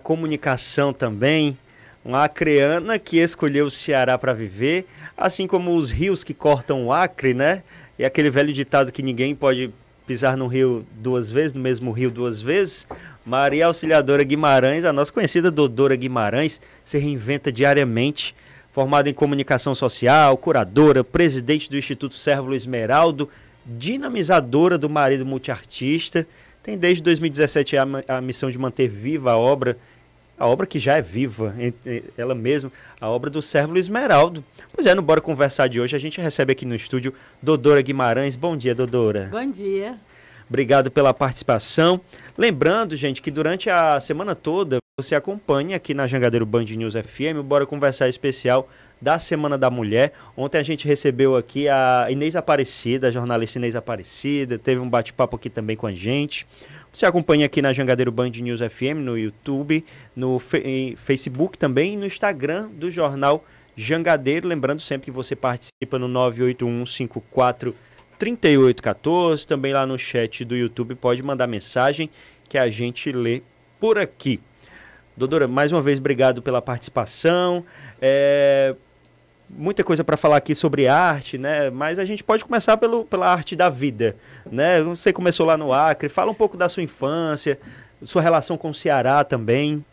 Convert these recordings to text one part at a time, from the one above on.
comunicação também, uma acreana que escolheu o Ceará para viver, assim como os rios que cortam o Acre, né? E aquele velho ditado que ninguém pode pisar no rio duas vezes, no mesmo rio duas vezes. Maria Auxiliadora Guimarães, a nossa conhecida Dodora Guimarães, se reinventa diariamente, formada em comunicação social, curadora, presidente do Instituto Cérvulo Esmeraldo, dinamizadora do Marido Multiartista, tem desde 2017 a missão de manter viva a obra que já é viva, ela mesma, a obra do Cérvulo Esmeraldo. Pois é, no Bora Conversar de hoje, a gente recebe aqui no estúdio Dodora Guimarães. Bom dia, Dodora. Bom dia. Obrigado pela participação. Lembrando, gente, que durante a semana toda você acompanha aqui na Jangadeiro Band News FM o Bora Conversar especial da Semana da Mulher. Ontem a gente recebeu aqui a Inês Aparecida, a jornalista Inês Aparecida, teve um bate-papo aqui também com a gente. Você acompanha aqui na Jangadeiro Band News FM, no YouTube, no Facebook também e no Instagram do jornal Jangadeiro. Lembrando sempre que você participa no 981543814, também lá no chat do YouTube pode mandar mensagem que a gente lê por aqui. Dodora, mais uma vez, obrigado pela participação. Muita coisa para falar aqui sobre arte, né? Mas a gente pode começar pela arte da vida, né? Você começou lá no Acre, fala um pouco da sua infância, sua relação com o Ceará também.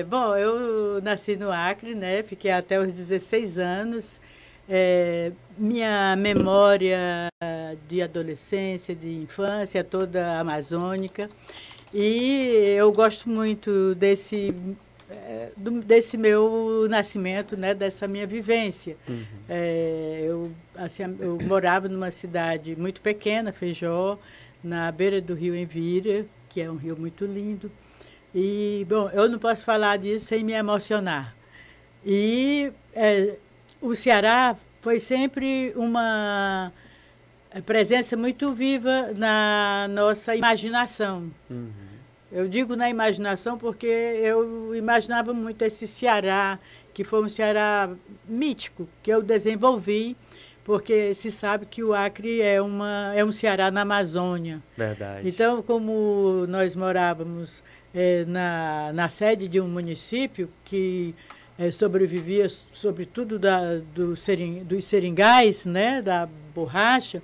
Bom, eu nasci no Acre, né? Fiquei até os 16 anos. Minha memória de adolescência, de infância, toda amazônica. E eu gosto muito desse meu nascimento, né, dessa minha vivência. Uhum. Eu morava numa cidade muito pequena, Feijó, na beira do rio Envira, que é um rio muito lindo. E, bom, eu não posso falar disso sem me emocionar. E o Ceará foi sempre uma presença muito viva na nossa imaginação. Uhum. Eu digo na imaginação porque eu imaginava muito esse Ceará, que foi um Ceará mítico, que eu desenvolvi, porque se sabe que o Acre é um Ceará na Amazônia. Verdade. Então, como nós morávamos na sede de um município que sobrevivia, sobretudo dos seringais, né, da borracha,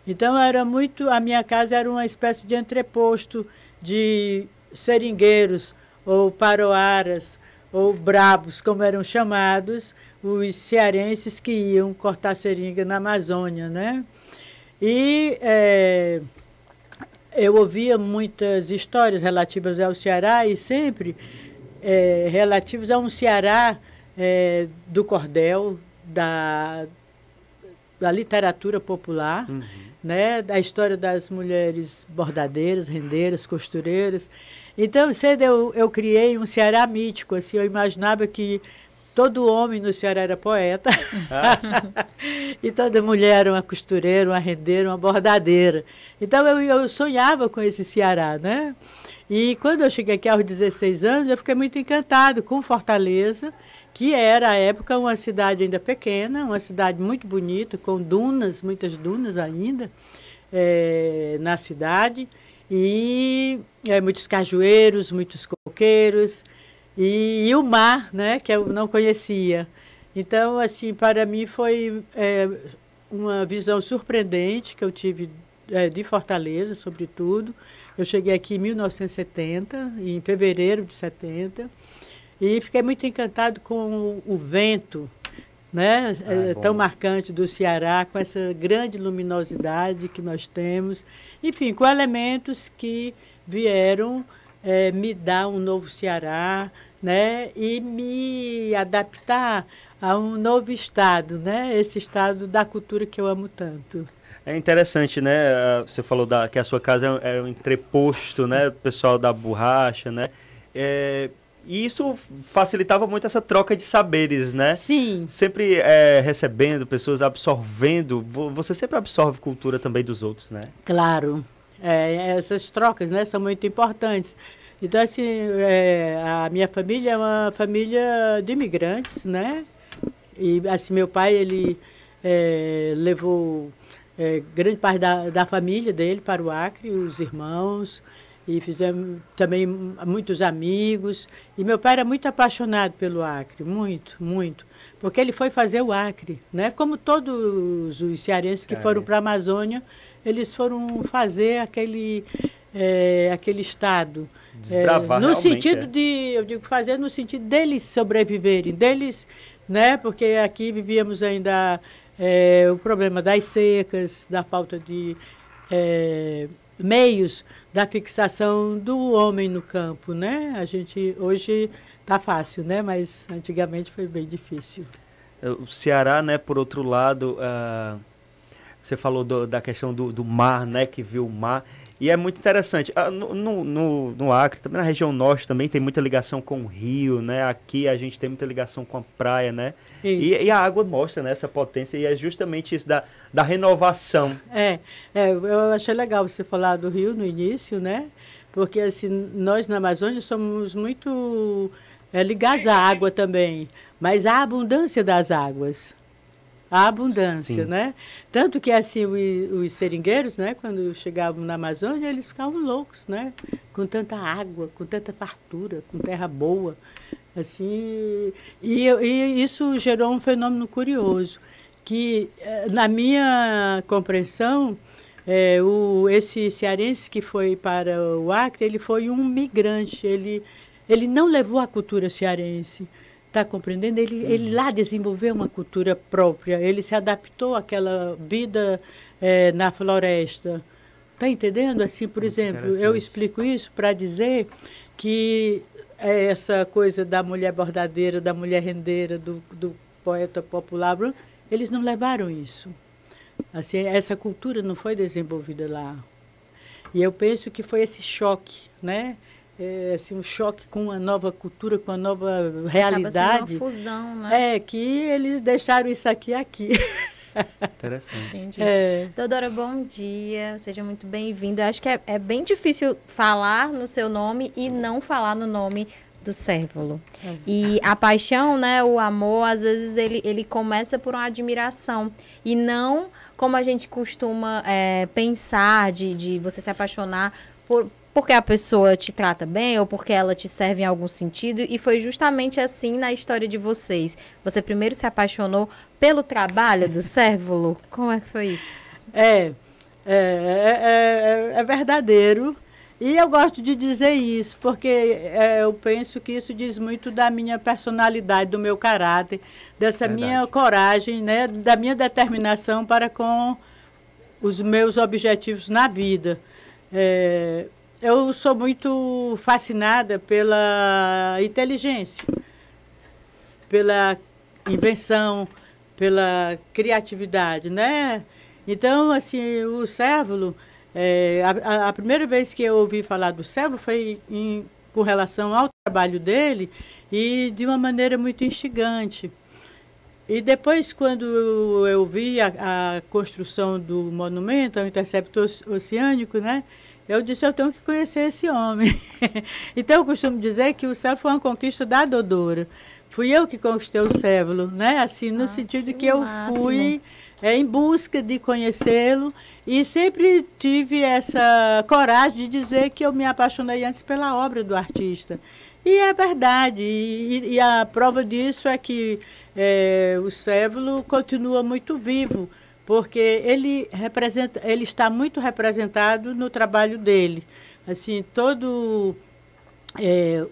então a minha casa era uma espécie de entreposto de seringueiros, ou paroaras, ou brabos, como eram chamados, os cearenses que iam cortar seringa na Amazônia, né? E eu ouvia muitas histórias relativas ao Ceará e sempre relativas a um Ceará do cordel, da literatura popular, né, da história das mulheres bordadeiras, rendeiras, costureiras. Então, cedo eu criei um Ceará mítico. Assim, eu imaginava que todo homem no Ceará era poeta e toda mulher era uma costureira, uma rendeira, uma bordadeira. Então, eu sonhava com esse Ceará, né? E quando eu cheguei aqui aos 16 anos, eu fiquei muito encantado com Fortaleza, que era, à época, uma cidade ainda pequena, uma cidade muito bonita, com dunas, muitas dunas ainda na cidade, e muitos cajueiros, muitos coqueiros, e o mar, né, que eu não conhecia. Então, assim, para mim foi uma visão surpreendente que eu tive de Fortaleza, sobretudo. Eu cheguei aqui em 1970, em fevereiro de 70, e fiquei muito encantado com o vento, né, tão marcante do Ceará, com essa grande luminosidade que nós temos. Enfim, com elementos que vieram me dar um novo Ceará, né, e me adaptar a um novo estado, né, esse estado da cultura que eu amo tanto. É interessante, né? Você falou que a sua casa é um entreposto, né? Do pessoal da borracha, né? E isso facilitava muito essa troca de saberes, né? Sim. Sempre recebendo pessoas, absorvendo. Você sempre absorve cultura também dos outros, né? Claro. Essas trocas, né, são muito importantes. Então, assim, a minha família é uma família de imigrantes, né? E, assim, meu pai, ele levou grande parte da família dele para o Acre, os irmãos. e fizemos também muitos amigos. E meu pai era muito apaixonado pelo Acre, muito, muito, porque ele foi fazer o Acre, né? Como todos os cearenses que foram para a Amazônia, eles foram fazer aquele estado. Desbravar, no sentido de, eu digo fazer no sentido deles sobreviverem, deles, né? Porque aqui vivíamos ainda o problema das secas, da falta de meios, da fixação do homem no campo, né? A gente hoje está fácil, né? Mas antigamente foi bem difícil. O Ceará, né? Por outro lado, você falou da questão do mar, né? Que viu o mar. E é muito interessante. No Acre, também na região norte, também tem muita ligação com o rio, né? Aqui a gente tem muita ligação com a praia, né? E a água mostra, né, essa potência, e é justamente isso da renovação. Eu achei legal você falar do rio no início, né? Porque assim, nós na Amazônia somos muito ligados à água também, mas à abundância das águas. A abundância, né? Tanto que assim os seringueiros, né, quando chegavam na Amazônia, eles ficavam loucos, né? Com tanta água, com tanta fartura, com terra boa, assim. E isso gerou um fenômeno curioso, que na minha compreensão, esse cearense que foi para o Acre, ele foi um migrante, ele não levou a cultura cearense. Está compreendendo? Ele lá desenvolveu uma cultura própria, ele se adaptou àquela vida na floresta. Está entendendo? Assim, por exemplo, eu explico isso para dizer que essa coisa da mulher bordadeira, da mulher rendeira, do poeta popular, eles não levaram isso. Assim, essa cultura não foi desenvolvida lá. E eu penso que foi esse choque, né? Assim, um choque com uma nova cultura, com uma nova realidade. Acaba sendo uma fusão, né? Que eles deixaram isso aqui. Interessante. Entendi. Teodora, bom dia. Seja muito bem-vinda. Acho que é bem difícil falar no seu nome e não falar no nome do Cérvulo. E a paixão, né, o amor, às vezes ele começa por uma admiração e não como a gente costuma pensar de você se apaixonar porque a pessoa te trata bem ou porque ela te serve em algum sentido. E foi justamente assim na história de vocês. Você primeiro se apaixonou pelo trabalho do Cérvulo? Como é que foi isso? É verdadeiro. E eu gosto de dizer isso, porque eu penso que isso diz muito da minha personalidade, do meu caráter, dessa minha coragem, né, da minha determinação para com os meus objetivos na vida. Eu sou muito fascinada pela inteligência, pela invenção, pela criatividade, né? Então, assim, o Cérvulo, a primeira vez que eu ouvi falar do Cérvulo foi com relação ao trabalho dele e de uma maneira muito instigante. E depois, quando eu vi a construção do monumento ao interceptor oceânico, né? Eu disse, eu tenho que conhecer esse homem. Então, eu costumo dizer que o Cérvulo foi uma conquista da Dodora. Fui eu que conquistei o Cérvulo, né? Assim, no sentido de que eu fui em busca de conhecê-lo e sempre tive essa coragem de dizer que eu me apaixonei antes pela obra do artista. E é verdade. E a prova disso é que o Cérvulo continua muito vivo, porque ele está muito representado no trabalho dele. Assim, todo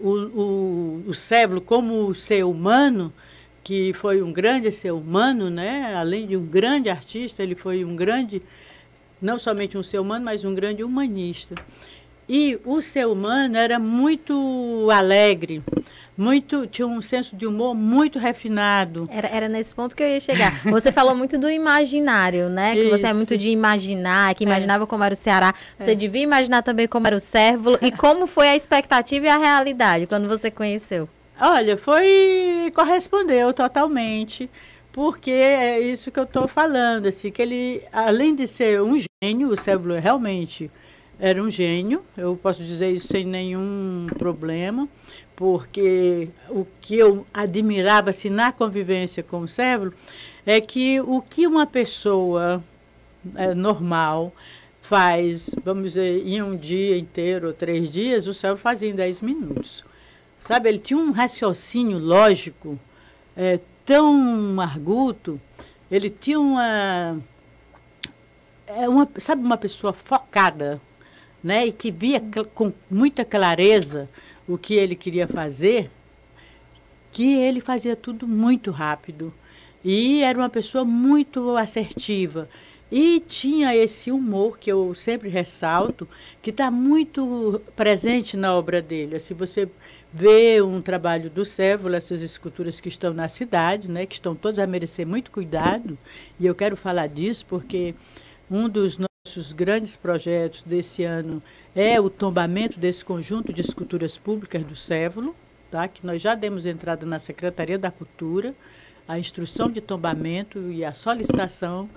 o Cérvulo como ser humano, que foi um grande ser humano, né? Além de um grande artista, ele foi um grande, não somente um ser humano, mas um grande humanista. E o ser humano era muito alegre, tinha um senso de humor muito refinado. Era nesse ponto que eu ia chegar. Você falou muito do imaginário, né? Que você é muito de imaginar, que imaginava como era o Ceará. Você devia imaginar também como era o Cérvulo. E como foi a expectativa e a realidade quando você conheceu? Olha, correspondeu totalmente, porque é isso que eu estou falando, assim, que ele, além de ser um gênio, o Cérvulo realmente era um gênio, eu posso dizer isso sem nenhum problema, porque o que eu admirava assim, na convivência com o Cérvulo é que o que uma pessoa normal faz, vamos dizer, em um dia inteiro ou 3 dias, o Sérvulo fazia em 10 minutos. Sabe, ele tinha um raciocínio lógico tão arguto, ele tinha sabe, uma pessoa focada, né, e que via com muita clareza o que ele queria fazer, que ele fazia tudo muito rápido. E era uma pessoa muito assertiva. E tinha esse humor que eu sempre ressalto, que está muito presente na obra dele. Se você vê um trabalho do Sérvulo, essas esculturas que estão na cidade, né, que estão todas a merecer muito cuidado, e eu quero falar disso porque um dos nossos grandes projetos desse ano é o tombamento desse conjunto de esculturas públicas do Sérvulo, tá, que nós já demos entrada na Secretaria da Cultura, a instrução de tombamento e a solicitação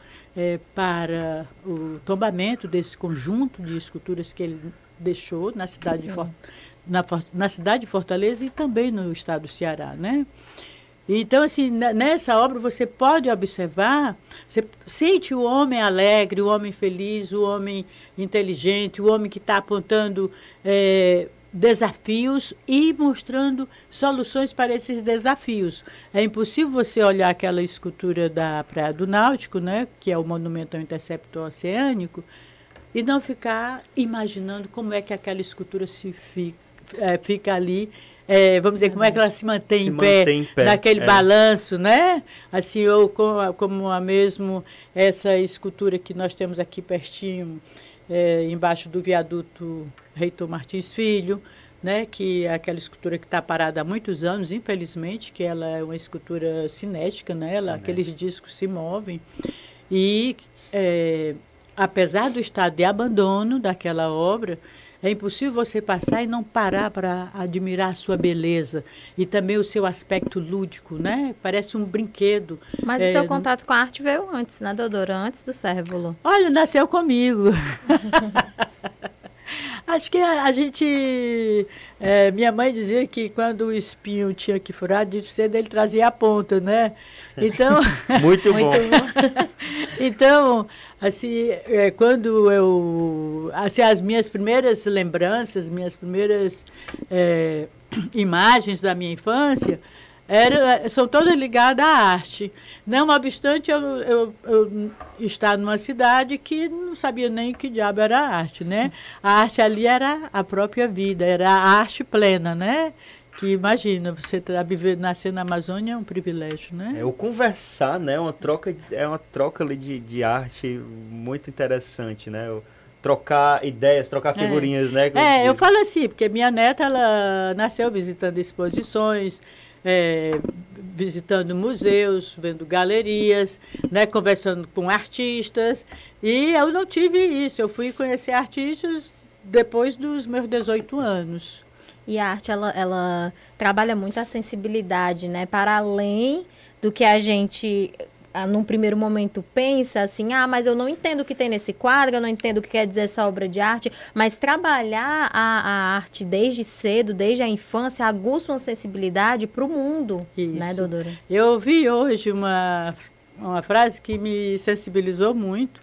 para o tombamento desse conjunto de esculturas que ele deixou na cidade, na cidade de Fortaleza e também no estado do Ceará, né? Então, assim, nessa obra você pode observar, você sente o homem alegre, o homem feliz, o homem inteligente, o homem que está apontando desafios e mostrando soluções para esses desafios. É impossível você olhar aquela escultura da Praia do Náutico, né, que é o monumento ao interceptor oceânico, e não ficar imaginando como é que aquela escultura fica ali, vamos dizer, como é que ela se mantém em pé, naquele balanço, né? Assim, ou como essa escultura que nós temos aqui pertinho, embaixo do viaduto Reitor Martins Filho, né, que é aquela escultura que está parada há muitos anos, infelizmente, que ela é uma escultura cinética, né, aqueles discos se movem. E, apesar do estado de abandono daquela obra, é impossível você passar e não parar para admirar a sua beleza e também o seu aspecto lúdico, né? Parece um brinquedo. Mas o seu contato com a arte veio antes, né, doutora? Antes do Sérvulo. Olha, nasceu comigo. Acho que a gente... minha mãe dizia que quando o espinho tinha que furar, de cedo ele trazia a ponta, né? Então... Muito bom. Então, assim, quando eu... Assim, as minhas primeiras lembranças, minhas primeiras imagens da minha infância... são todas ligadas à arte. Não obstante eu estar numa cidade que não sabia nem que diabo era a arte, né? A arte ali era a própria vida, era a arte plena, né? Que imagina, você nascer na Amazônia é um privilégio, né? O conversar, né? É uma troca ali de arte muito interessante, né? Trocar ideias, trocar figurinhas, né? Eu falo assim, porque minha neta, ela nasceu visitando exposições, visitando museus, vendo galerias, né, conversando com artistas, e eu não tive isso, eu fui conhecer artistas depois dos meus 18 anos. E a arte, ela trabalha muito a sensibilidade, né, para além do que a gente... num primeiro momento pensa assim, mas eu não entendo o que tem nesse quadro, eu não entendo o que quer dizer essa obra de arte, mas trabalhar a arte desde cedo, desde a infância, aguça uma sensibilidade para o mundo, isso, né, doutora? Eu ouvi hoje uma frase que me sensibilizou muito,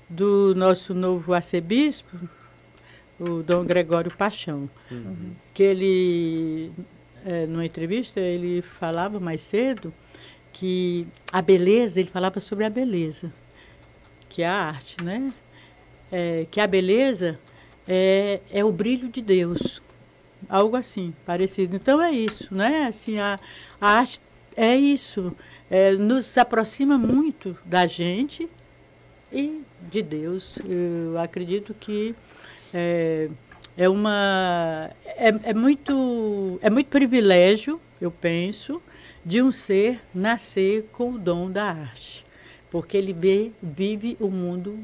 do nosso novo arcebispo, o Dom Gregório Paixão, que ele, numa entrevista, ele falava mais cedo, que a beleza, ele falava sobre a beleza, que é a arte, né? Que a beleza é o brilho de Deus, algo assim, parecido. Então é isso, né? Assim, a arte é isso, nos aproxima muito da gente e de Deus. Eu acredito que é muito privilégio, eu penso, de um ser nascer com o dom da arte, porque ele vive o mundo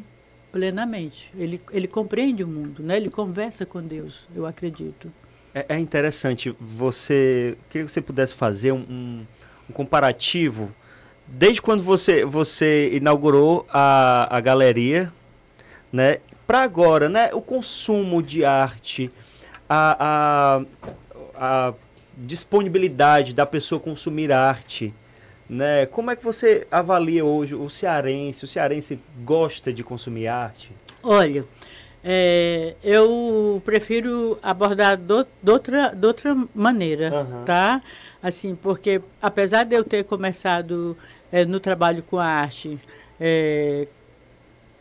plenamente, ele compreende o mundo, né? Ele conversa com Deus, eu acredito. É interessante, queria que você pudesse fazer um comparativo, desde quando você inaugurou a galeria, né, para agora, né, o consumo de arte, a disponibilidade da pessoa consumir arte, né? Como é que você avalia hoje o cearense? O cearense gosta de consumir arte? Olha, eu prefiro abordar de outra maneira, tá? Assim, porque apesar de eu ter começado no trabalho com a arte,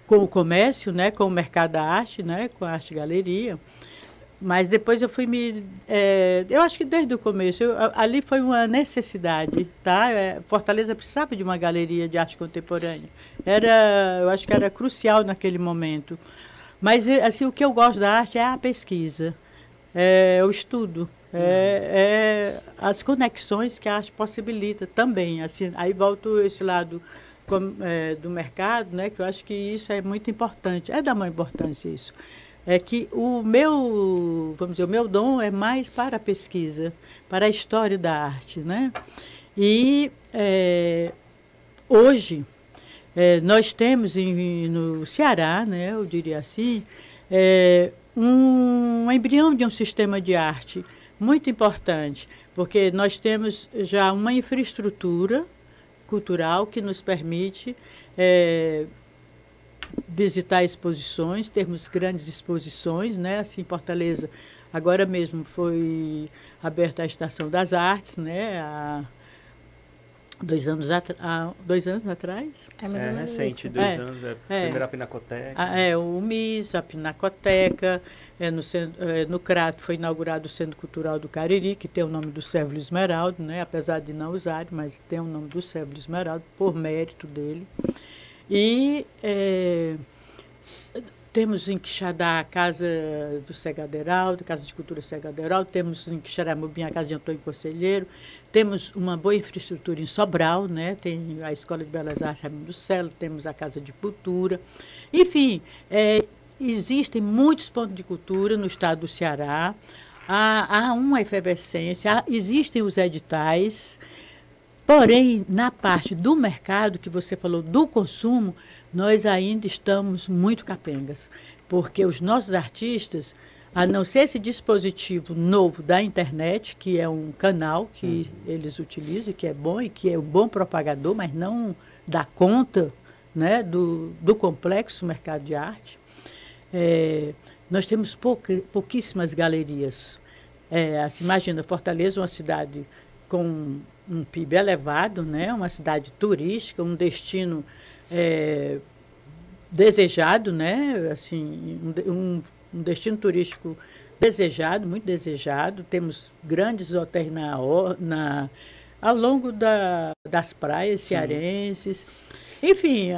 com o comércio, né, com o mercado da arte, né, com a arte galeria, mas depois eu fui eu acho que desde o começo, ali foi uma necessidade, tá? Fortaleza precisava de uma galeria de arte contemporânea. Eu acho que era crucial naquele momento. Mas, assim, o que eu gosto da arte é a pesquisa, é o estudo, as conexões que a arte possibilita também. Assim, aí volto esse lado do mercado, né, que eu acho que isso é muito importante, é da maior importância isso. É que o meu dom é mais para a pesquisa, para a história da arte, né? E hoje nós temos no Ceará, né, eu diria assim, um embrião de um sistema de arte muito importante, porque nós temos já uma infraestrutura cultural que nos permite visitar exposições, termos grandes exposições, né? Assim, Fortaleza, agora mesmo foi aberta a Estação das Artes, né? Há 2 anos atrás. É mais ou menos recente, isso. 2 anos. Primeiro a Pinacoteca. O MIS, a Pinacoteca. No Crato foi inaugurado o Centro Cultural do Cariri, que tem o nome do Sérvulo Esmeraldo, né? Apesar de não usar, mas tem o nome do Sérvulo Esmeraldo, por mérito dele. E temos em Quixadá a Casa do Segaderaldo, Casa de Cultura Segaderaldo, temos em Quixaramubim a Casa de Antônio Conselheiro, temos uma boa infraestrutura em Sobral, né? Tem a Escola de Belas Artes Raimundo Celo, temos a Casa de Cultura. Enfim, existem muitos pontos de cultura no estado do Ceará, há uma efervescência, existem os editais. Porém, na parte do mercado, que você falou, do consumo, nós ainda estamos muito capengas, porque os nossos artistas, a não ser esse dispositivo novo da internet, que é um canal que eles utilizam, que é bom e que é um bom propagador, mas não dá conta, né, do complexo mercado de arte, nós temos pouquíssimas galerias. Assim, imagina, Fortaleza, uma cidade com um PIB elevado, né? Uma cidade turística, um destino desejado, né? Assim, um destino turístico desejado, muito desejado. Temos grandes hotéis ao longo das praias cearenses. Enfim,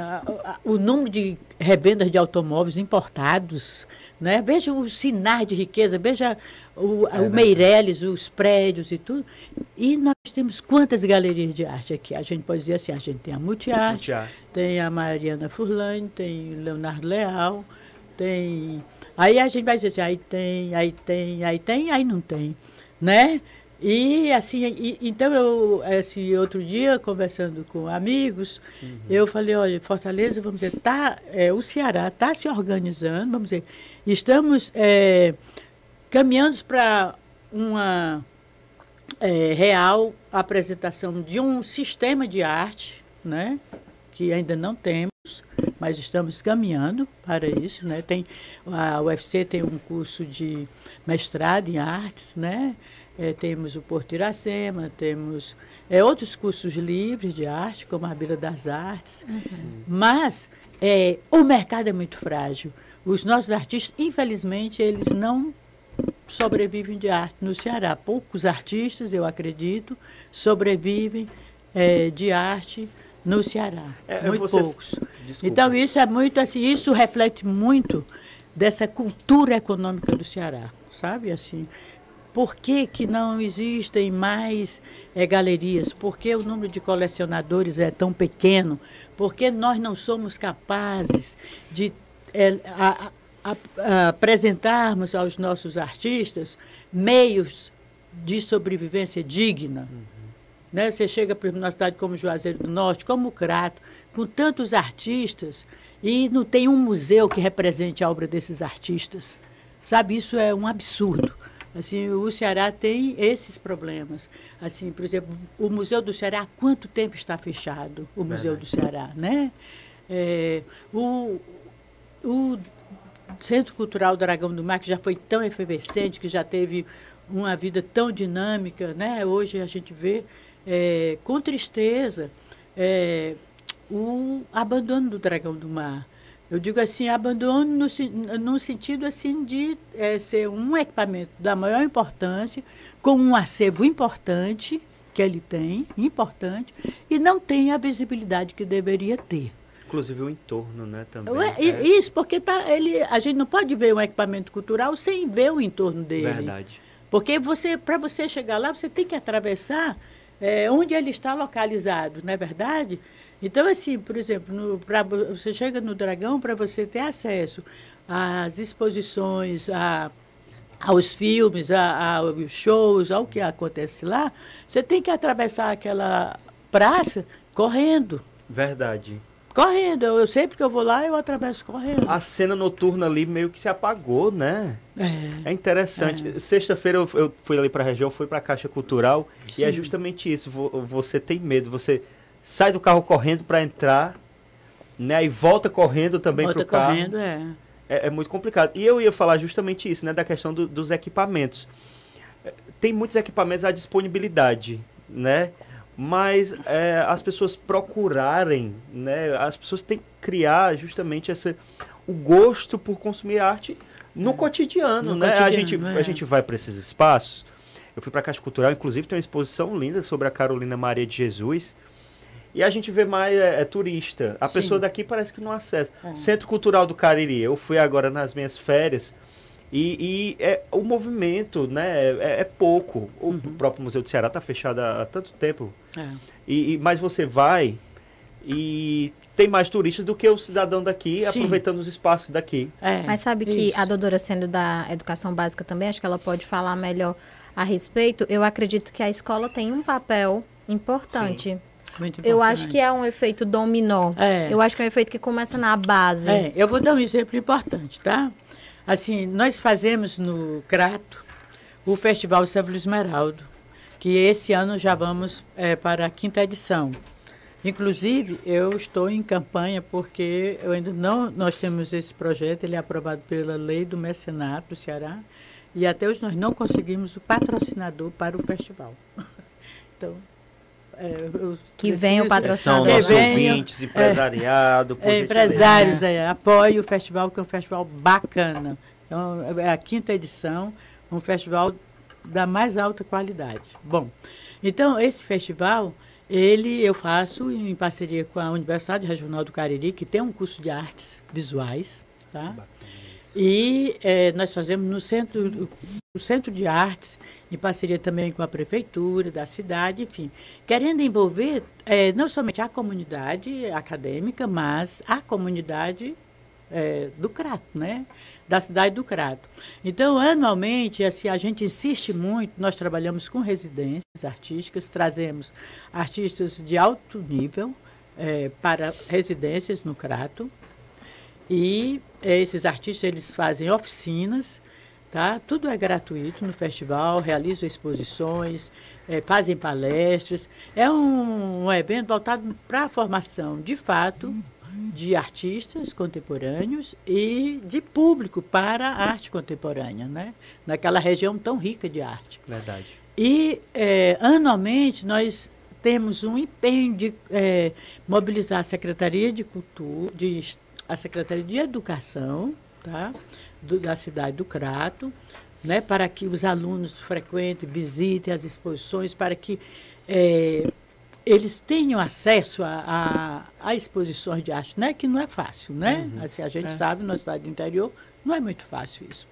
o número de revendas de automóveis importados, né? Veja os sinais de riqueza, veja o Meireles, os prédios e tudo. E nós temos quantas galerias de arte aqui? A gente pode dizer assim, a gente tem a Multiarte, tem a Mariana Furlani, tem o Leonardo Leal, tem... Aí a gente vai dizer assim, aí não tem, né? E assim, então outro dia, conversando com amigos, eu falei, olha, Fortaleza, vamos dizer, o Ceará está se organizando, vamos dizer, estamos caminhando para uma real apresentação de um sistema de arte, né, que ainda não temos, mas estamos caminhando para isso, né? A UFC tem um curso de mestrado em artes, né? Temos o Porto Iracema, temos outros cursos livres de arte, como a Vila das Artes. Mas o mercado é muito frágil. Os nossos artistas, infelizmente, eles não sobrevivem de arte no Ceará. Poucos artistas, eu acredito, sobrevivem de arte no Ceará. Muito poucos. Desculpa. Então, isso é muito assim, isso reflete muito dessa cultura econômica do Ceará, sabe? Assim, por que não existem mais galerias? Por que o número de colecionadores é tão pequeno? Por que nós não somos capazes de apresentarmos aos nossos artistas meios de sobrevivência digna? Né? Você chega para uma cidade como Juazeiro do Norte, como o Crato, com tantos artistas, e não tem um museu que represente a obra desses artistas. Sabe, isso é um absurdo. Assim, o Ceará tem esses problemas. Assim, por exemplo, o Museu do Ceará, há quanto tempo está fechado? O Museu do Ceará, né? o Centro Cultural Dragão do Mar, que já foi tão efervescente, que já teve uma vida tão dinâmica, né? Hoje a gente vê com tristeza o abandono do Dragão do Mar. Eu digo assim, abandono no sentido assim, de ser um equipamento da maior importância, com um acervo importante, que ele tem, importante, e não tem a visibilidade que deveria ter. Inclusive o entorno, né, também. Isso, porque a gente não pode ver um equipamento cultural sem ver o entorno dele. Verdade. Porque para você chegar lá, você tem que atravessar onde ele está localizado, não é verdade? Então, assim, por exemplo, você chega no Dragão para você ter acesso às exposições, aos filmes, aos shows, ao que acontece lá, você tem que atravessar aquela praça correndo. Verdade. Correndo. Eu sempre que eu vou lá, eu atravesso correndo. A cena noturna ali meio que se apagou, né? É interessante. Sexta-feira eu fui ali para a região, fui para a Caixa Cultural. Sim. E é justamente isso. Você tem medo, você sai do carro correndo para entrar, né? E volta correndo também para o carro. Volta correndo, É muito complicado. E eu ia falar justamente isso, né? Da questão dos equipamentos. Tem muitos equipamentos à disponibilidade, né? Mas as pessoas procurarem, né? As pessoas têm que criar justamente o gosto por consumir arte no cotidiano, né? A gente vai para esses espaços. Eu fui para a Caixa Cultural, inclusive tem uma exposição linda sobre a Carolina Maria de Jesus. E a gente vê mais turista. A pessoa daqui parece que não acessa. Centro Cultural do Cariri. Eu fui agora nas minhas férias e o movimento, né, é pouco. O próprio Museu do Ceará está fechado há tanto tempo. Mas você vai e tem mais turistas do que o cidadão daqui, aproveitando os espaços daqui. Mas sabe que a doutora, sendo da educação básica também, acho que ela pode falar melhor a respeito. Eu acredito que a escola tem um papel importante. Eu acho que é um efeito dominó. Eu acho que é um efeito que começa na base. Eu vou dar um exemplo importante, tá? Assim, nós fazemos no Crato o Festival Sérvulo Esmeraldo, que esse ano já vamos para a 5ª edição. Inclusive, eu estou em campanha porque eu ainda nós temos esse projeto, ele é aprovado pela lei do mecenato do Ceará, e até hoje nós não conseguimos o patrocinador para o festival. Então, que venha o patrocinador. São nossos ouvintes, empresariado, empresários, apoie o festival, que é um festival bacana. Então, é a 5ª edição, um festival da mais alta qualidade. Bom, então, esse festival, eu faço em parceria com a Universidade Regional do Cariri, que tem um curso de artes visuais, tá? E nós fazemos no Centro de Artes, em parceria também com a prefeitura da cidade, enfim, querendo envolver não somente a comunidade acadêmica, mas a comunidade do Crato, né? Da cidade do Crato. Então, anualmente, assim, a gente insiste muito, nós trabalhamos com residências artísticas, trazemos artistas de alto nível para residências no Crato, e esses artistas, eles fazem oficinas, tá? Tudo é gratuito no festival, realizam exposições, fazem palestras. É um evento voltado para a formação, de fato, de artistas contemporâneos e de público para a arte contemporânea, né? Naquela região tão rica de arte. Verdade. E, anualmente, nós temos um empenho de mobilizar a Secretaria de Cultura, a Secretaria de Educação, tá? Da cidade do Crato, né? Para que os alunos frequentem, visitem as exposições, para que eles tenham acesso a exposições de arte, né? Que não é fácil, né? Assim, a gente sabe, na cidade do interior, não é muito fácil isso.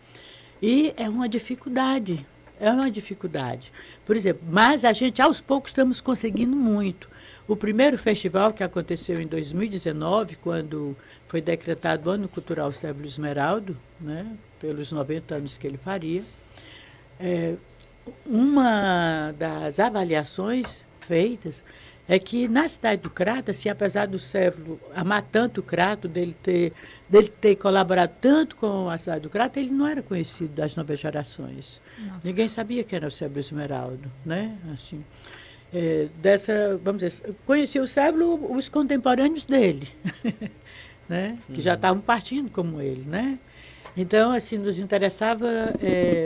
E é uma dificuldade, Por exemplo, mas a gente, aos poucos, estamos conseguindo muito. O primeiro festival, que aconteceu em 2019, quando foi decretado o Ano Cultural Sérvulo Esmeraldo, né? Pelos 90 anos que ele faria, uma das avaliações feitas é que na cidade do Crato, assim, apesar do Sérvulo amar tanto o Crato, dele ter colaborado tanto com a cidade do Crato, ele não era conhecido das novas gerações. Nossa. Ninguém sabia quem era o Sérvulo Esmeraldo, né? Assim, vamos dizer, conhecia o Sérvulo os contemporâneos dele. né? Que já estavam partindo como ele, né? Então, assim, nos interessava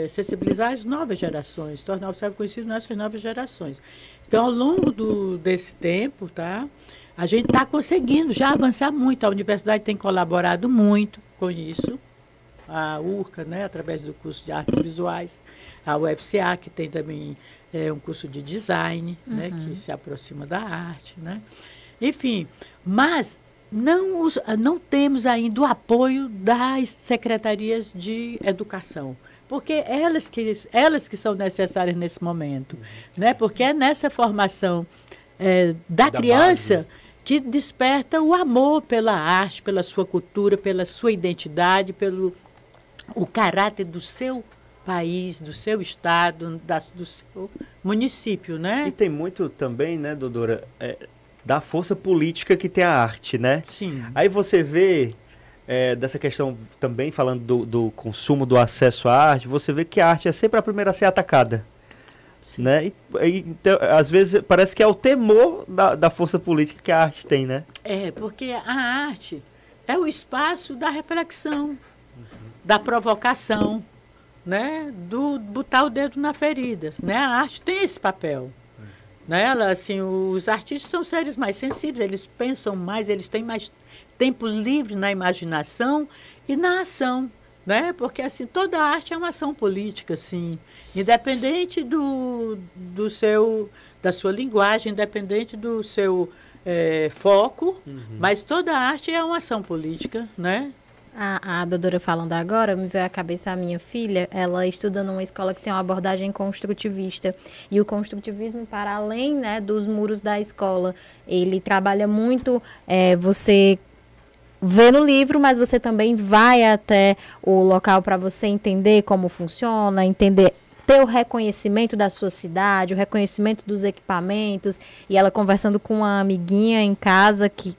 sensibilizar as novas gerações, tornar o Sérvulo conhecido nessas novas gerações. Então, ao longo desse tempo, tá, a gente está conseguindo já avançar muito. A universidade tem colaborado muito com isso. A URCA, né, através do curso de artes visuais, a UFCA, que tem também um curso de design, né, que se aproxima da arte, né? Enfim, mas não temos ainda o apoio das secretarias de educação, porque elas que são necessárias nesse momento, né? Porque é nessa formação da criança base que desperta o amor pela arte, pela sua cultura, pela sua identidade, pelo o caráter do seu país, do seu estado, do seu município, né? E tem muito também, né, doutora, da força política que tem a arte, né? Sim. Aí você vê, dessa questão também, falando do consumo, do acesso à arte, você vê que a arte é sempre a primeira a ser atacada. Sim. Né? Então, às vezes, parece que é o temor da força política que a arte tem, né? Porque a arte é o espaço da reflexão, da provocação, né? Do botar o dedo na ferida, né? A arte tem esse papel. Né? Assim, os artistas são seres mais sensíveis, eles pensam mais, eles têm mais tempo livre na imaginação e na ação, né? Porque assim, toda arte é uma ação política, assim, independente da sua linguagem, independente do seu foco, mas toda arte é uma ação política, né? A doutora falando agora, me veio à cabeça a minha filha, ela estuda numa escola que tem uma abordagem construtivista. E o construtivismo, para além, né, dos muros da escola, ele trabalha muito, você vê no livro, mas você também vai até o local para você entender como funciona, ter o reconhecimento da sua cidade, o reconhecimento dos equipamentos, e ela conversando com uma amiguinha em casa que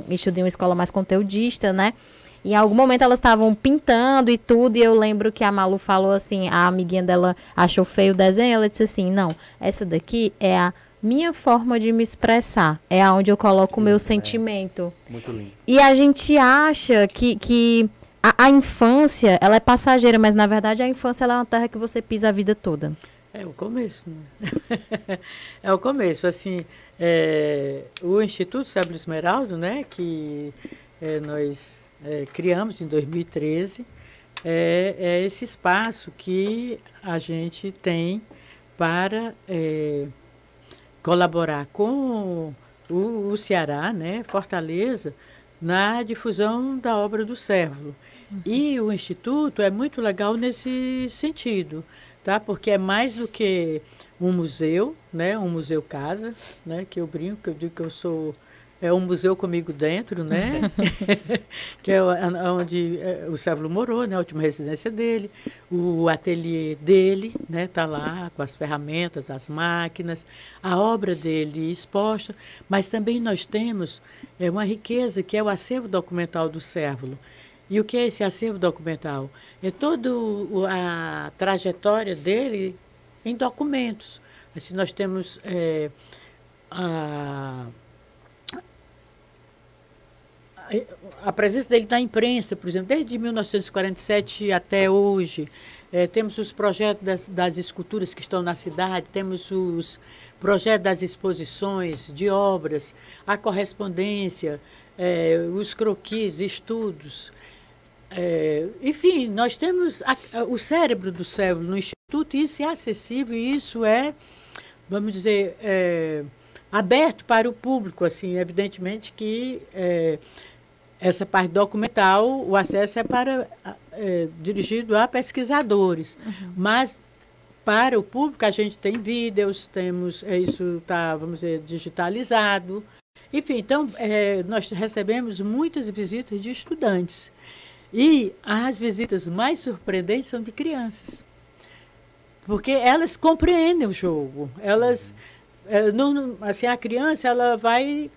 estuda em uma escola mais conteudista, né? E em algum momento elas estavam pintando e tudo, e eu lembro que a Malu falou assim, a amiguinha dela achou feio o desenho, ela disse assim, não, essa daqui é a minha forma de me expressar, é aonde eu coloco o meu sentimento. Muito lindo. E a gente acha que a infância, ela é passageira, mas na verdade a infância ela é uma terra que você pisa a vida toda. É o começo, né? É o começo, assim, o Instituto Sérvulo Esmeraldo, né, que nós criamos em 2013, é esse espaço que a gente tem para colaborar com o Ceará, né, Fortaleza, na difusão da obra do Sérvulo. E o Instituto é muito legal nesse sentido, tá? Porque é mais do que um museu, né, um museu casa, né, que eu brinco, que eu digo que eu sou um museu comigo dentro, né? Que é onde o Sérvulo morou, né? A última residência dele. O ateliê dele, né? Está lá com as ferramentas, as máquinas, a obra dele exposta. Mas também nós temos uma riqueza que é o acervo documental do Sérvulo. E o que é esse acervo documental? É toda a trajetória dele em documentos. Assim, nós temos a presença dele na imprensa, por exemplo, desde 1947 até hoje. Temos os projetos das esculturas que estão na cidade, temos os projetos das exposições de obras, a correspondência, os croquis, estudos. Enfim, nós temos o cérebro do Sérvulo no Instituto, e isso é acessível, e isso vamos dizer, aberto para o público. Assim, evidentemente que essa parte documental, o acesso é dirigido a pesquisadores, mas para o público a gente tem vídeos, temos isso está, vamos dizer, digitalizado. Enfim, então nós recebemos muitas visitas de estudantes, e as visitas mais surpreendentes são de crianças, porque elas compreendem o jogo, elas assim, a criança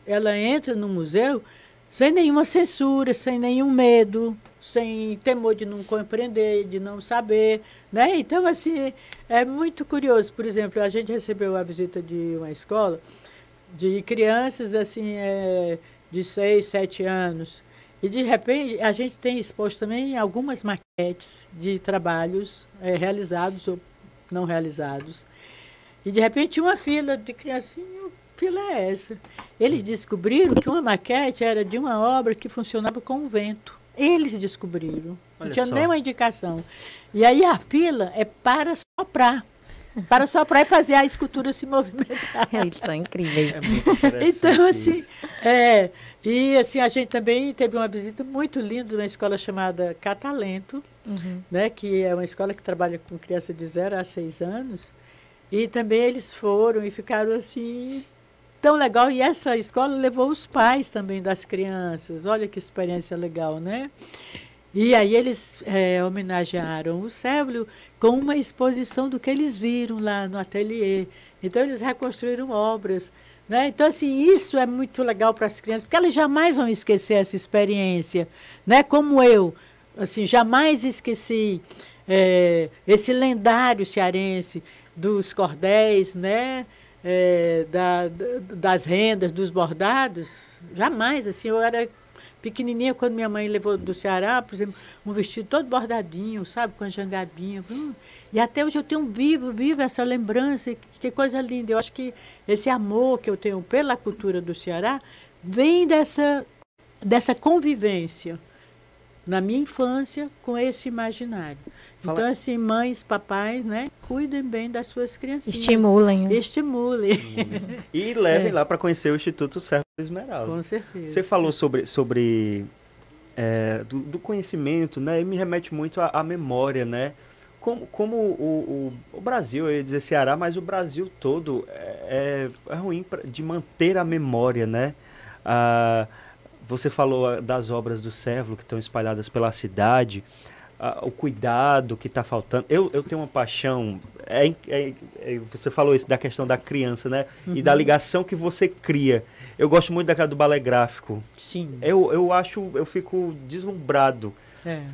ela entra no museu sem nenhuma censura, sem nenhum medo, sem temor de não compreender, de não saber, né? Então, assim, é muito curioso. Por exemplo, a gente recebeu a visita de uma escola de crianças assim, de 6, 7 anos, E, de repente, a gente tem exposto também algumas maquetes de trabalhos realizados ou não realizados. E, de repente, uma fila de criancinha, que fila é essa? Eles descobriram que uma maquete era de uma obra que funcionava com o vento. Eles descobriram. Não tinha nenhuma indicação. E aí a fila é para soprar. Para soprar e fazer a escultura se movimentar. Eles são incríveis. Então, assim, e assim, a gente também teve uma visita muito linda numa escola chamada Catalento, né, que é uma escola que trabalha com criança de 0 a 6 anos. E também eles foram e ficaram assim, tão legal. E essa escola levou os pais também das crianças. Olha que experiência legal, né? E aí eles homenagearam o Cévolo com uma exposição do que eles viram lá no ateliê. Então, eles reconstruíram obras. Né? Então, assim, isso é muito legal para as crianças, porque elas jamais vão esquecer essa experiência. Né? Como eu, assim, jamais esqueci esse lendário cearense dos cordéis, né? Das rendas, dos bordados. Jamais, assim, eu era pequenininha, quando minha mãe levou do Ceará, por exemplo, um vestido todo bordadinho, sabe, com a jangabinha. E até hoje eu tenho vivo essa lembrança, que coisa linda. Eu acho que esse amor que eu tenho pela cultura do Ceará vem dessa convivência na minha infância com esse imaginário. Então, assim, mães, papais, né, cuidem bem das suas criancinhas. Estimulem. Estimulem. E levem lá para conhecer o Instituto Cévolo Esmeralda. Com certeza. Você falou sobre do conhecimento, né? E me remete muito à memória, né? Como o Brasil, eu ia dizer Ceará, mas o Brasil todo é ruim de manter a memória, né? Você falou das obras do Cévolo que estão espalhadas pela cidade, o cuidado que está faltando. Eu tenho uma paixão, você falou isso da questão da criança, né? E da ligação que você cria. Eu gosto muito daquela do balé gráfico. Sim. Eu fico deslumbrado.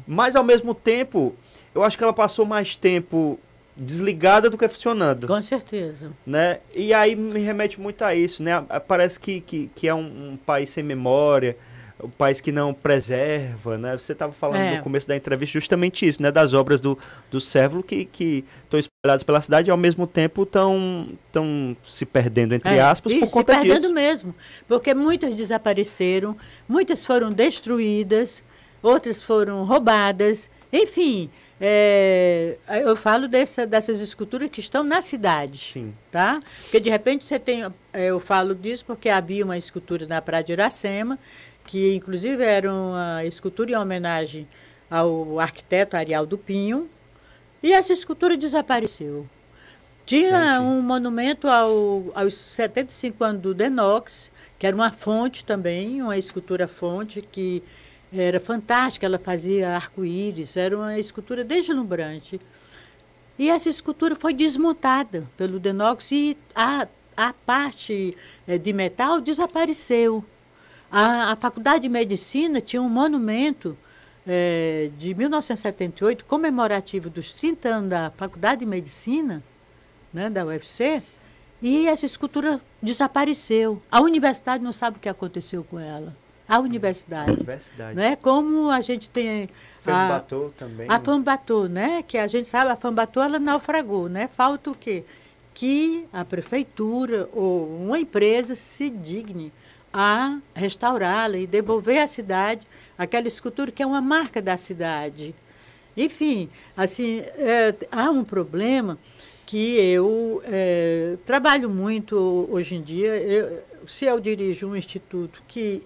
Mas, ao mesmo tempo, eu acho que ela passou mais tempo desligada do que funcionando. Com certeza. Né? E aí me remete muito a isso, né? Parece que é um país sem memória, um país que não preserva, né? Você estava falando no começo da entrevista justamente isso, né? Das obras do Cévolo que estão espalhadas pela cidade e, ao mesmo tempo, estão se perdendo, entre aspas, por conta disso. Se perdendo mesmo, porque muitas desapareceram, muitas foram destruídas, outras foram roubadas, enfim. Eu falo dessas esculturas que estão na cidade. Sim. Tá? Porque, de repente, você tem... Eu falo disso porque havia uma escultura na Praia de Iracema, que, inclusive, era uma escultura em homenagem ao arquiteto Arialdo Pinho, e essa escultura desapareceu. Tinha um monumento aos 75 anos do Denox, que era uma fonte também, uma escultura fonte que era fantástica, ela fazia arco-íris, era uma escultura deslumbrante. E essa escultura foi desmontada pelo Denox e a parte de metal desapareceu. A Faculdade de Medicina tinha um monumento de 1978, comemorativo dos 30 anos da Faculdade de Medicina, né, da UFC, e essa escultura desapareceu. A universidade não sabe o que aconteceu com ela. A universidade. Né? Como a gente tem Fambatô também. A Fambatô, né? Que a gente sabe, a Fambatô ela naufragou, né? Falta o quê? Que a prefeitura ou uma empresa se digne a restaurá-la e devolver à cidade aquela escultura que é uma marca da cidade. Enfim, assim, há um problema que eu trabalho muito hoje em dia. Se eu dirijo um instituto que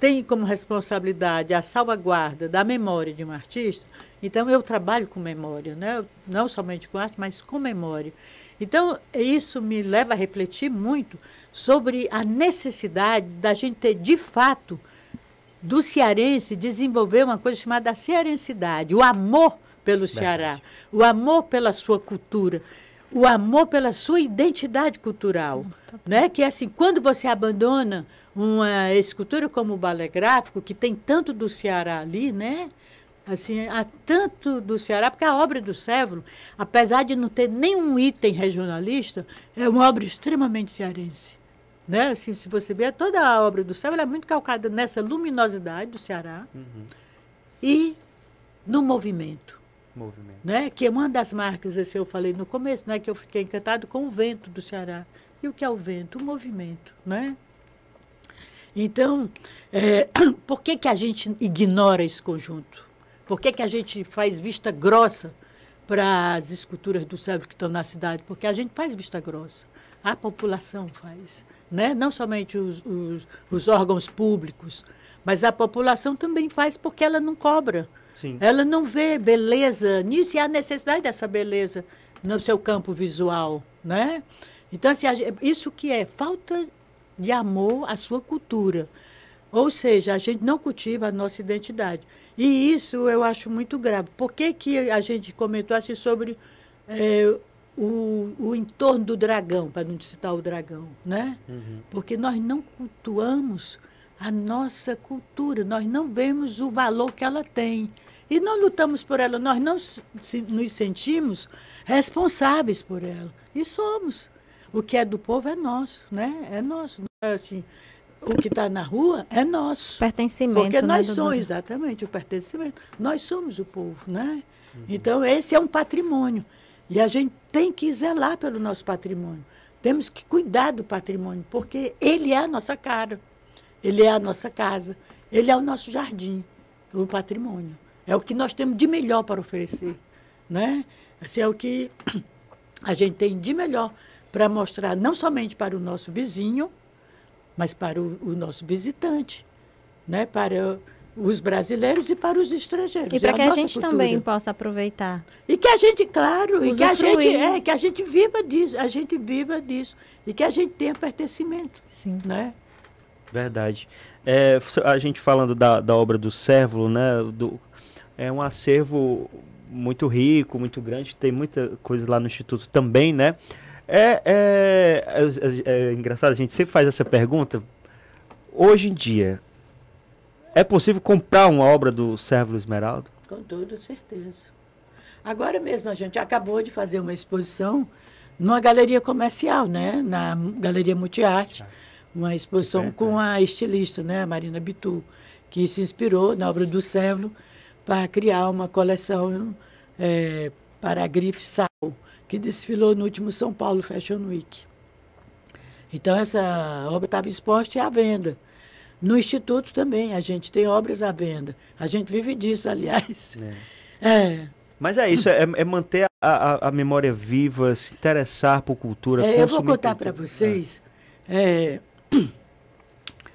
tem como responsabilidade a salvaguarda da memória de um artista, então eu trabalho com memória, né? Não somente com arte, mas com memória. Então, isso me leva a refletir muito sobre a necessidade da gente ter, de fato, do cearense desenvolver uma coisa chamada cearensidade, o amor pelo Ceará, o amor pela sua cultura, o amor pela sua identidade cultural. Né? Que, assim, quando você abandona uma escultura como o balé gráfico, que tem tanto do Ceará ali, né? Assim, há tanto do Ceará, porque a obra do Cévolo, apesar de não ter nenhum item regionalista, é uma obra extremamente cearense. né? Assim, se você ver, toda a obra do Sérvulo é muito calcada nessa luminosidade do Ceará e no movimento. Né? Que é uma das marcas, assim, eu falei no começo, né? Que eu fiquei encantado com o vento do Ceará. E o que é o vento? O movimento, né? Então, por que que a gente ignora esse conjunto? Por que que a gente faz vista grossa para as esculturas do Sérvulo que estão na cidade? Porque a gente faz vista grossa. A população faz, né? Não somente os órgãos públicos, mas a população também faz porque ela não cobra. Sim. Ela não vê beleza nisso e a necessidade dessa beleza no seu campo visual, né? Então, assim, isso que é falta de amor à sua cultura. Ou seja, a gente não cultiva a nossa identidade. E isso eu acho muito grave. Por que que a gente comentou assim sobre o entorno do dragão, para não citar o dragão, né? Porque nós não cultuamos a nossa cultura, nós não vemos o valor que ela tem. E não lutamos por ela, nós não nos sentimos responsáveis por ela. E somos. O que é do povo é nosso, né? É nosso. Assim, o que está na rua é nosso. Pertencimento. Porque nós né, somos, exatamente, o pertencimento. Nós somos o povo, né? Então, esse é um patrimônio. E a gente tem que zelar pelo nosso patrimônio. Temos que cuidar do patrimônio, porque ele é a nossa cara, ele é a nossa casa, ele é o nosso jardim, o patrimônio. É o que nós temos de melhor para oferecer, né? Assim, é o que a gente tem de melhor para mostrar, não somente para o nosso vizinho, mas para o nosso visitante, né? Para os brasileiros e para os estrangeiros. E para que a gente cultura. também possa aproveitar. E que a gente, claro, e Usufruir. que a gente viva disso, a gente viva disso. E que a gente tenha pertencimento. Sim. Né? Verdade. A gente falando da obra do Sérvulo, né? É um acervo muito rico, muito grande, tem muita coisa lá no Instituto também, né? É engraçado, a gente sempre faz essa pergunta. Hoje em dia, é possível comprar uma obra do Sérvulo Esmeraldo? Com toda certeza. Agora mesmo a gente acabou de fazer uma exposição numa galeria comercial, né? Na Galeria Multiarte, uma exposição com a estilista, né? A Marina Bitu, que se inspirou na obra do Sérvulo para criar uma coleção para a grife Sal, que desfilou no último São Paulo Fashion Week. Então, essa obra estava exposta e à venda. No Instituto também, a gente tem obras à venda. A gente vive disso, aliás. Mas é isso, é manter a memória viva, se interessar por cultura. Eu vou contar para vocês.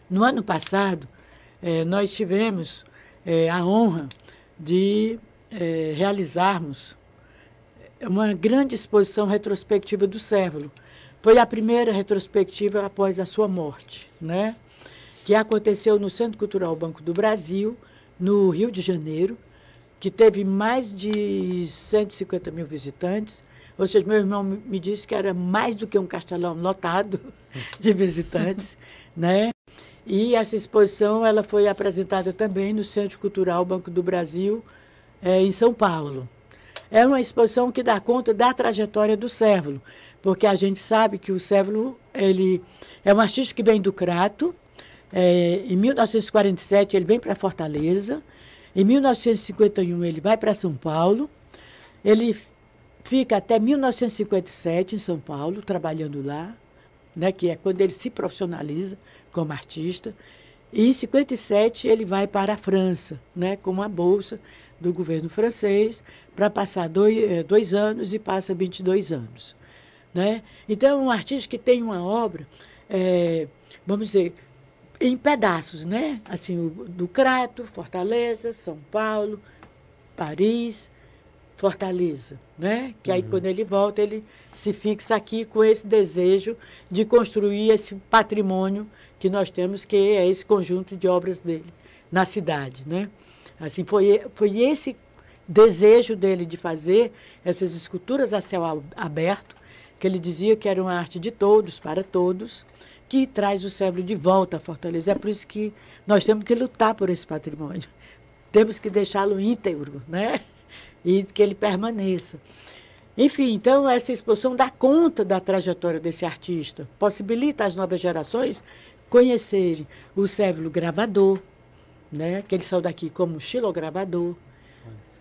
No ano passado, nós tivemos a honra de realizarmos uma grande exposição retrospectiva do Sérvulo. Foi a primeira retrospectiva após a sua morte, né? Que aconteceu no Centro Cultural Banco do Brasil, no Rio de Janeiro, que teve mais de 150 mil visitantes. Ou seja, meu irmão me disse que era mais do que um castelão lotado de visitantes, né? E essa exposição ela foi apresentada também no Centro Cultural Banco do Brasil, em São Paulo. É uma exposição que dá conta da trajetória do Sérvulo, porque a gente sabe que o Sérvulo ele é um artista que vem do Crato. Em 1947 ele vem para Fortaleza, em 1951 ele vai para São Paulo, ele fica até 1957 em São Paulo, trabalhando lá, né, que é quando ele se profissionaliza como artista, e em 57 ele vai para a França, né, com uma bolsa do governo francês, para passar 2 anos e passa 22 anos. Né? Então, é um artista que tem uma obra, vamos dizer, em pedaços, né? Assim, do Crato, Fortaleza, São Paulo, Paris, Fortaleza, né? Que aí, quando ele volta, ele se fixa aqui com esse desejo de construir esse patrimônio que nós temos, que é esse conjunto de obras dele na cidade, né? Assim, foi esse desejo dele de fazer essas esculturas a céu aberto, que ele dizia que era uma arte de todos, para todos, que traz o Sérvulo de volta a Fortaleza. É por isso que nós temos que lutar por esse patrimônio. Temos que deixá-lo íntegro, né? E que ele permaneça. Enfim, então, essa exposição dá conta da trajetória desse artista, possibilita às novas gerações conhecerem o Cévolo gravador, né, que ele saiu daqui como xilogravador,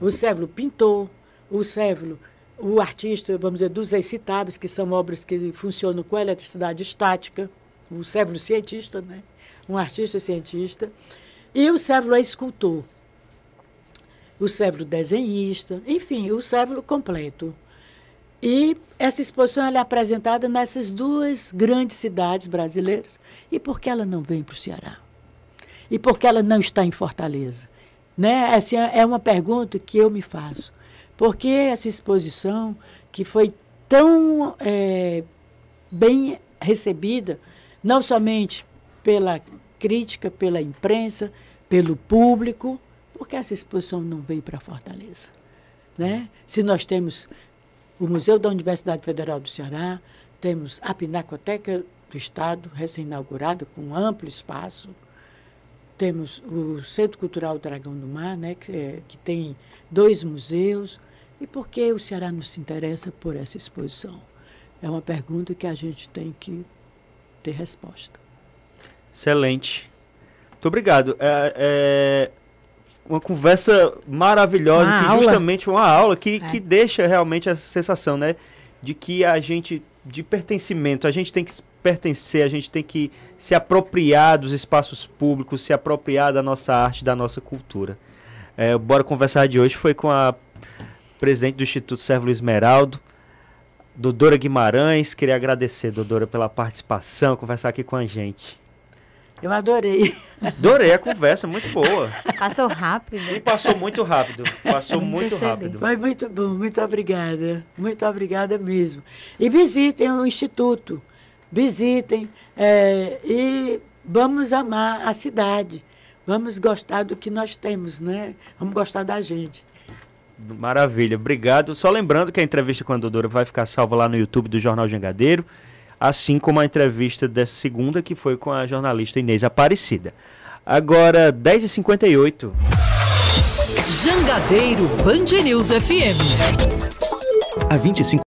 o Cévolo pintor, o Cévolo, o artista, vamos dizer, dos excitáveis, que são obras que funcionam com eletricidade estática, o Cévolo cientista, né, um artista cientista, e o Cévolo é escultor, o Cévolo desenhista, enfim, o Cévolo completo. E essa exposição ela é apresentada nessas duas grandes cidades brasileiras. E por que ela não vem para o Ceará? E por que ela não está em Fortaleza? Né? Essa é uma pergunta que eu me faço. Por que essa exposição, que foi tão bem recebida, não somente pela crítica, pela imprensa, pelo público, por que essa exposição não veio para Fortaleza? Né? Se nós temos o Museu da Universidade Federal do Ceará, temos a Pinacoteca do Estado, recém-inaugurada, com amplo espaço, temos o Centro Cultural Dragão do Mar, né, que tem 2 museus. E por que o Ceará não se interessa por essa exposição? É uma pergunta que a gente tem que ter resposta. Excelente. Muito obrigado. Uma conversa maravilhosa, justamente uma aula que deixa realmente essa sensação, né, de que a gente, de pertencimento, a gente tem que pertencer, a gente tem que se apropriar dos espaços públicos, se apropriar da nossa arte, da nossa cultura. Bora Conversar de hoje foi com a presidente do Instituto Cévolo Esmeraldo, Dodora Guimarães. Queria agradecer, Dodora, pela participação, conversar aqui com a gente. Eu adorei. Adorei a conversa, muito boa. Passou rápido. E passou muito rápido. Passou muito rápido. Foi muito bom, muito obrigada. Muito obrigada mesmo. E visitem o Instituto. Visitem e vamos amar a cidade. Vamos gostar do que nós temos, né? Vamos gostar da gente. Maravilha, obrigado. Só lembrando que a entrevista com a Dodora vai ficar salva lá no YouTube do Jornal Jangadeiro, assim como a entrevista dessa segunda, que foi com a jornalista Inês Aparecida. Agora, 10h58. Jangadeiro Band News FM. Há 25